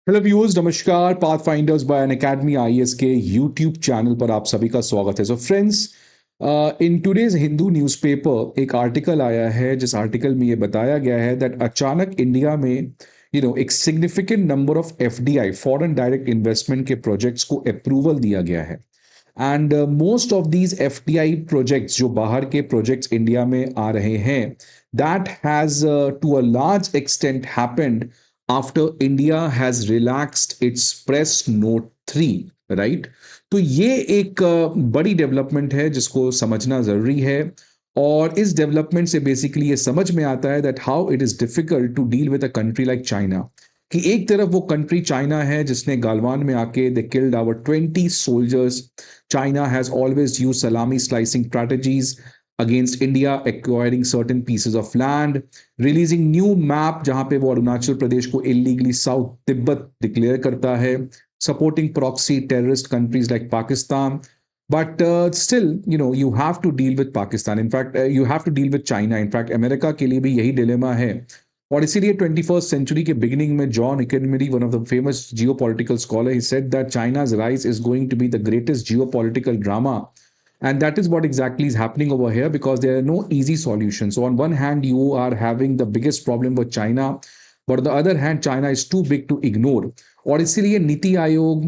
Hello viewers, नमस्कार। Path finders bye अन academy IAS के YouTube channel पर आप सभी का स्वागत है। So friends, in today's Hindu newspaper एक आर्टिकल आया है जिस आर्टिकल में ये बताया गया है दैट अचानक इंडिया में एक significant number of FDI, foreign direct investment के प्रोजेक्ट्स को अप्रूवल दिया गया है। And most of these FDI projects, जो बाहर के प्रोजेक्ट्स इंडिया में आ रहे हैं, that has to a large extent happened after India has relaxed its press note 3, right. तो ये एक बड़ी डेवलपमेंट है जिसको समझना जरूरी है। और इस डेवलपमेंट से बेसिकली ये समझ में आता है that how it is difficult to deal with a country like China. कि एक तरफ वो कंट्री चाइना है जिसने गालवान में आके they killed our 20 soldiers. China has always used salami slicing strategies against India, acquiring certain pieces of land, releasing new map जहां पे वो अरुणाचल प्रदेश को illegally साउथ तिब्बत डिक्लेयर करता है, supporting proxy terrorist countries like Pakistan. But still, you have to deal with Pakistan. In fact, you have to deal with China. In fact, America के लिए भी यही डिलेमा है। और इसीलिए 21st सेंचुरी के बिगिनिंग में John Ikenberry, one of the famous geopolitical scholar, he said that China's rise is going to be the greatest geopolitical drama. And that is what exactly is happening over here, because there are no easy solutions. So on one hand, you are having the biggest problem with China, but on the other hand, China is too big to ignore. और इसीलिए नीति आयोग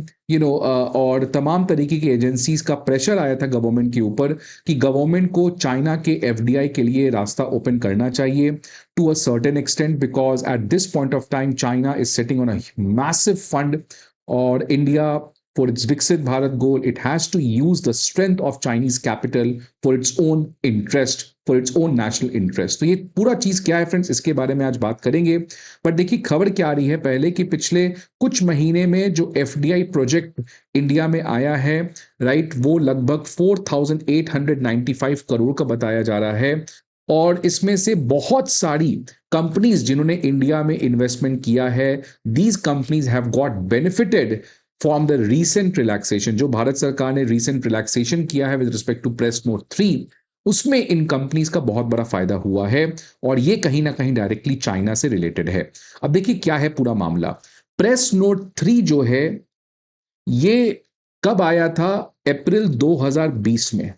और तमाम तरीके की agencies का pressure आया था government के ऊपर कि गवर्नमेंट को चाइना के एफडीआई के लिए रास्ता ओपन करना चाहिए to a certain extent, because at this point of time China is setting on a massive fund. और India, for its Viksit Bharat goal, it has to use the strength of Chinese capital for its own interest, for its own national interest. तो ये पूरा चीज क्या है friends, इसके बारे में आज बात करेंगे। पर देखिए खबर क्या आ रही है पहले, कि पिछले कुछ महीने में जो एफडीआई प्रोजेक्ट इंडिया में आया है, राइट, वो लगभग 4,895 करोड़ का बताया जा रहा है। और इसमें से बहुत सारी कंपनीज जिन्होंने इंडिया में इन्वेस्टमेंट किया है, these companies have got benefited from the recent relaxation. जो भारत सरकार ने रीसेंट रिलैक्सेशन किया है with respect to press note 3, उसमें इन कंपनीज का बहुत बड़ा फायदा हुआ है। और ये कहीं ना कहीं डायरेक्टली चाइना से रिलेटेड है। अब देखिए क्या है पूरा मामला। प्रेस नोट 3 जो है, ये कब आया था? अप्रैल 2020 में।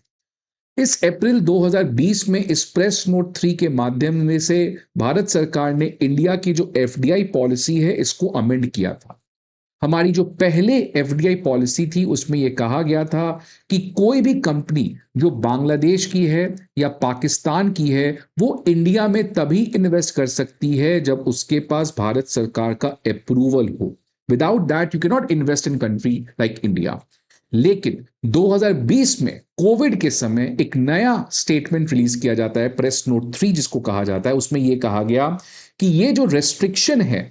इस अप्रैल 2020 में इस प्रेस नोट 3 के माध्यम में से भारत सरकार ने इंडिया की जो एफडीआई पॉलिसी है इसको अमेंड किया था। हमारी जो पहले एफडीआई पॉलिसी थी उसमें यह कहा गया था कि कोई भी कंपनी जो बांग्लादेश की है या पाकिस्तान की है, वो इंडिया में तभी इन्वेस्ट कर सकती है जब उसके पास भारत सरकार का अप्रूवल हो। Without that you can not invest in country like India. लेकिन 2020 में कोविड के समय एक नया स्टेटमेंट रिलीज किया जाता है, प्रेस नोट 3 जिसको कहा जाता है। उसमें यह कहा गया कि ये जो रेस्ट्रिक्शन है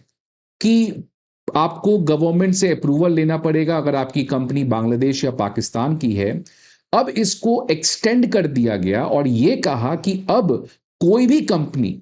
कि आपको गवर्नमेंट से अप्रूवल लेना पड़ेगा अगर आपकी कंपनी बांग्लादेश या पाकिस्तान की है, अब इसको एक्सटेंड कर दिया गया और यह कहा कि अब कोई भी company,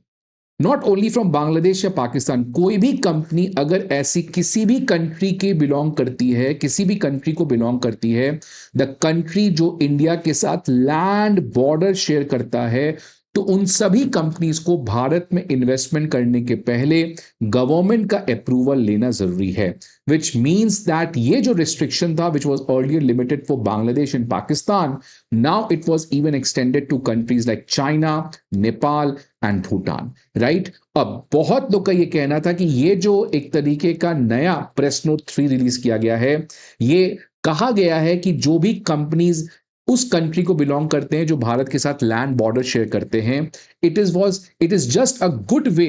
not only from Bangladesh या पाकिस्तान, कोई भी कंपनी अगर ऐसी किसी भी कंट्री के बिलोंग करती है, किसी भी कंट्री को बिलोंग करती है, द कंट्री जो इंडिया के साथ लैंड बॉर्डर शेयर करता है, तो उन सभी कंपनीज को भारत में इन्वेस्टमेंट करने के पहले गवर्नमेंट का अप्रूवल लेना जरूरी है। विच मीन्स दैट ये जो रिस्ट्रिक्शन था, which was earlier limited for Bangladesh and Pakistan, now it was even extended to countries like China, Nepal and Bhutan, right. अब बहुत लोग का ये कहना था कि ये जो एक तरीके का नया प्रेस नोट 3 रिलीज किया गया है, ये कहा गया है कि जो भी कंपनीज उस कंट्री को बिलोंग करते हैं जो भारत के साथ लैंड बॉर्डर शेयर करते हैं, it is just a good way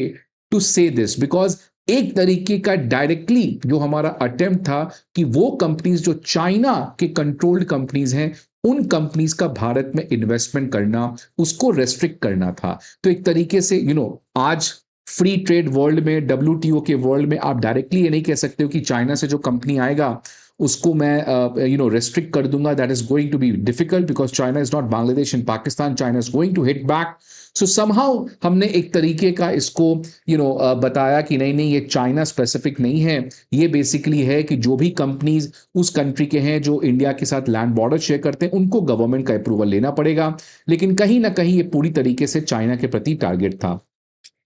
to say this, because एक तरीके का डायरेक्टली जो हमारा अटेम्प्ट था कि वो कंपनीज जो चाइना के कंट्रोल्ड कंपनीज हैं, उन कंपनीज का भारत में इन्वेस्टमेंट करना, उसको रेस्ट्रिक्ट करना था। तो एक तरीके से आज फ्री ट्रेड वर्ल्ड में, डब्ल्यूटीओ के वर्ल्ड में, आप डायरेक्टली ये नहीं कह सकते हो कि चाइना से जो कंपनी आएगा उसको मैं रेस्ट्रिक्ट कर दूंगा। That is going to be difficult because China is not Bangladesh and Pakistan. China is going to hit back. So somehow हमने एक तरीके का इसको बताया कि नहीं नहीं, ये चाइना स्पेसिफिक नहीं है, ये बेसिकली है कि जो भी कंपनीज उस कंट्री के हैं जो इंडिया के साथ लैंड बॉर्डर शेयर करते हैं, उनको गवर्नमेंट का अप्रूवल लेना पड़ेगा। लेकिन कहीं ना कहीं ये पूरी तरीके से चाइना के प्रति टारगेट था।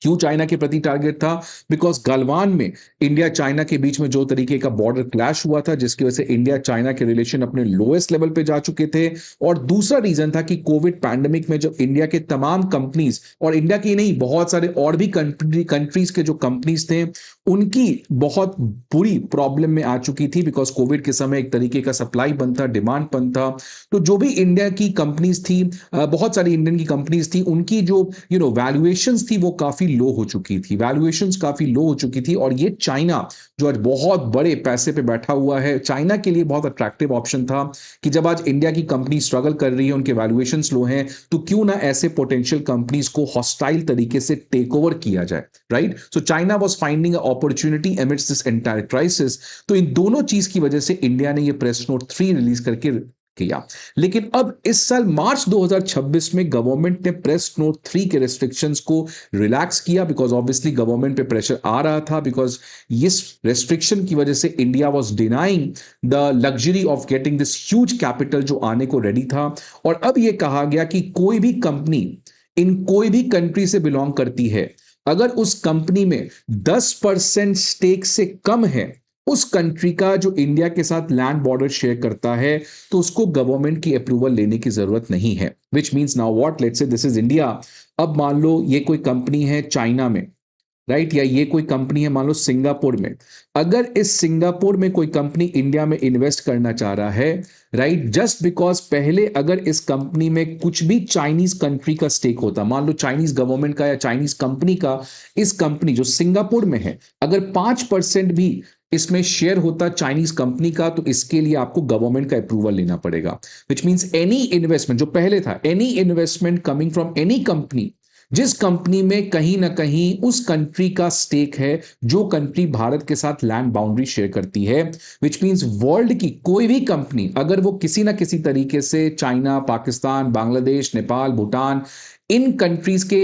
क्यों चाइना के प्रति टारगेट था? बिकॉज गलवान में इंडिया चाइना के बीच में जो तरीके का बॉर्डर क्लैश हुआ था, जिसकी वजह से इंडिया चाइना के रिलेशन अपने लोएस्ट लेवल पे जा चुके थे। और दूसरा रीजन था कि कोविड पैंडेमिक में जब इंडिया के तमाम कंपनीज, और इंडिया की नहीं बहुत सारे और भी कंट्रीज के जो कंपनीज थे, उनकी बहुत बुरी प्रॉब्लम में आ चुकी थी। बिकॉज कोविड के समय एक तरीके का सप्लाई बंद था, डिमांड बंद था। तो जो भी इंडिया की कंपनीज थी, बहुत सारी इंडियन की कंपनीज थी, उनकी जो वैल्यूएशंस थी वो काफी लो हो चुकी थी, वैल्यूएशंस काफी लो हो चुकी थी। और ये चाइना जो आज बहुत बड़े पैसे पे बैठा हुआ है, चाइना के लिए बहुत अट्रैक्टिव ऑप्शन था कि जब आज इंडिया की कंपनी स्ट्रगल कर रही है, उनके वैल्यूएशंस लो हैं, तो क्यों ना ऐसे पोटेंशियल कंपनीज को हॉस्टाइल तरीके से टेक ओवर किया जाए, right? So China was finding a opportunity amidst this entire crisis. तो इन दोनों चीज की वजह से इंडिया ने ये प्रेस नोट 3 रिलीज करके किया। लेकिन अब इस साल मार्च 2026 में गवर्नमेंट ने प्रेस नोट 3 के रेस्ट्रिक्शंस को रिलैक्स किया, बिकॉज ऑब्वियसली गवर्नमेंट पे प्रेशर आ रहा था, बिकॉज इस रेस्ट्रिक्शन की वजह से India was denying the luxury of getting this huge capital जो आने को रेडी था। और अब यह कहा गया कि कोई भी कंपनी इन कोई भी कंट्री से बिलोंग करती है, अगर उस कंपनी में 10% स्टेक से कम है उस कंट्री का जो इंडिया के साथ लैंड बॉर्डर शेयर करता है, तो उसको गवर्नमेंट की अप्रूवल लेने की जरूरत नहीं है। Which means now what, let's say this is India. अब मान लो ये कोई कंपनी है चाइना में, राइट, या ये कोई कंपनी है मान लो सिंगापुर में। अगर इस सिंगापुर में कोई कंपनी इंडिया में इन्वेस्ट करना चाह रहा है, राइट, जस्ट बिकॉज पहले अगर इस कंपनी में कुछ भी चाइनीज कंट्री का स्टेक होता, मान लो चाइनीज गवर्नमेंट का या चाइनीज कंपनी का, इस कंपनी जो सिंगापुर में है अगर 5% भी इसमें शेयर होता चाइनीज कंपनी का, तो इसके लिए आपको गवर्नमेंट का अप्रूवल लेना पड़ेगा। विच मीन्स एनी इन्वेस्टमेंट, जो पहले था any investment coming from any company, जिस कंपनी में कहीं ना कहीं उस कंट्री का स्टेक है जो कंट्री भारत के साथ लैंड बाउंड्री शेयर करती है, विच मींस वर्ल्ड की कोई भी कंपनी अगर वो किसी ना किसी तरीके से चाइना, पाकिस्तान, बांग्लादेश, नेपाल, भूटान, इन कंट्रीज के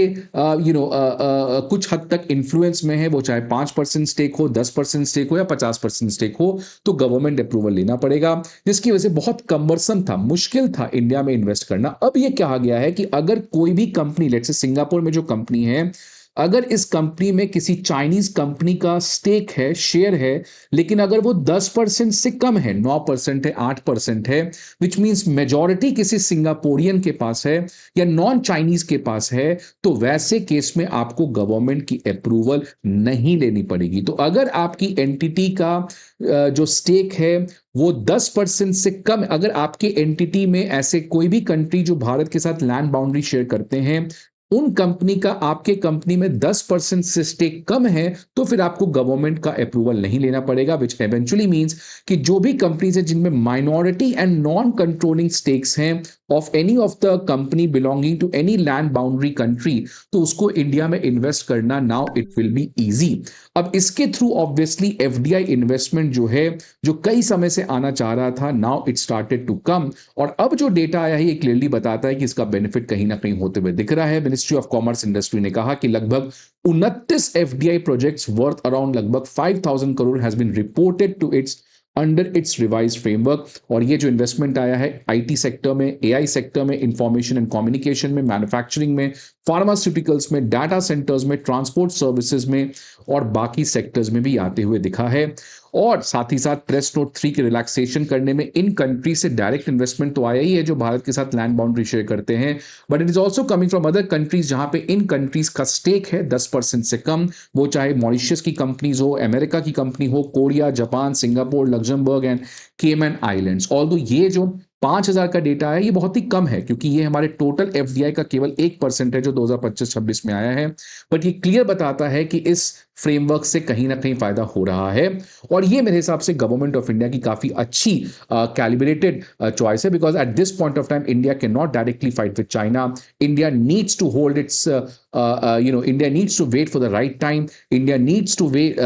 कुछ हद तक इन्फ्लुएंस में है, वो चाहे 5% स्टेक हो, 10% स्टेक हो या 50% स्टेक हो, तो गवर्नमेंट अप्रूवल लेना पड़ेगा, जिसकी वजह से बहुत कम्बरसम था, मुश्किल था इंडिया में इन्वेस्ट करना। अब यह कहा गया है कि अगर कोई भी कंपनी, लेट्स से सिंगापुर में जो कंपनी है, अगर इस कंपनी में किसी चाइनीज कंपनी का स्टेक है, शेयर है, लेकिन अगर वो 10% से कम है, 9% है, 8% है, विच मींस मेजॉरिटी किसी सिंगापोरियन के पास है या नॉन चाइनीज के पास है, तो वैसे केस में आपको गवर्नमेंट की अप्रूवल नहीं लेनी पड़ेगी। तो अगर आपकी एंटिटी का जो स्टेक है वो 10% से कम, अगर आपके एंटिटी में ऐसे कोई भी कंट्री जो भारत के साथ लैंड बाउंड्री शेयर करते हैं, उन कंपनी का आपके कंपनी में 10% से स्टेक कम है, तो फिर आपको गवर्नमेंट का अप्रूवल नहीं लेना पड़ेगा। विच एवेंचुअली मींस कि जो भी कंपनीज है जिनमें minority and non controlling stakes हैं of any of the company belonging to any land boundary country, तो उसको इंडिया में इन्वेस्ट करना now it will be easy. अब इसके थ्रू ऑब्वियसली एफडीआई इन्वेस्टमेंट जो है, जो कई समय से आना चाह रहा था, now it started to come. और अब जो डेटा आया है ये क्लियरली बताता है कि इसका बेनिफिट कहीं ना कहीं होते हुए दिख रहा है। मिनिस्ट्री ऑफ कॉमर्स इंडस्ट्री ने कहा कि लगभग 29 एफडीआई प्रोजेक्ट्स वर्थ अराउंड लगभग 5,000 crore has been reported to its under its revise framework. और ये जो इन्वेस्टमेंट आया है आईटी सेक्टर में, एआई सेक्टर में, इंफॉर्मेशन एंड कम्युनिकेशन में, मैन्युफैक्चरिंग में, फार्मास्यूटिकल्स में, डाटा सेंटर्स में, ट्रांसपोर्ट सर्विसेज में और बाकी सेक्टर्स में भी आते हुए दिखा है। और साथ ही साथ प्रेस नोट 3 के रिलैक्सेशन करने में इन कंट्री से डायरेक्ट इन्वेस्टमेंट तो आया ही है जो भारत के साथ लैंड बाउंड्री शेयर करते हैं, but it is also coming from other countries जहां पे इन कंट्रीज का स्टेक है 10% से कम, वो चाहे मॉरिशस की कंपनीज हो, अमेरिका की कंपनी हो, Korea, Japan, Singapore, Luxembourg and केमन आइलैंड्स। ऑल्दो ये जो 5,000 का डेटा है ये बहुत ही कम है, क्योंकि ये हमारे टोटल एफडीआई का केवल 1% है जो 2025-26 में आया है, बट ये क्लियर बताता है कि इस फ्रेमवर्क से कहीं ना कहीं फायदा हो रहा है। और ये मेरे हिसाब से गवर्नमेंट ऑफ इंडिया की काफी अच्छी कैलिब्रेटेड चॉइस है, because at this point of time India can not directly fight with China. India needs to hold its India needs to wait for the right time. India needs to wait,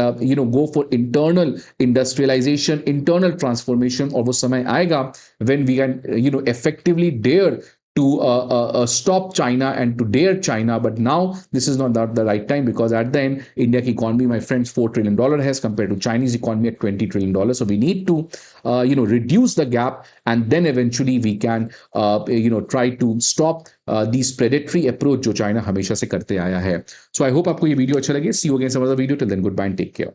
go for internal industrialization, internal transformation, और वो समय आएगा when we can, effectively dare to stop China and to dare China. But now this is not the right time, because at the end, India की economy, my friends, $4 trillion has compared to Chinese economy at $20 trillion. So we need to, reduce the gap, and then eventually we can, try to stop these predatory approach जो China हमेशा से करते आया है. So I hope आपको ये video अच्छा लगे. See you again some other video. Till then, goodbye and take care.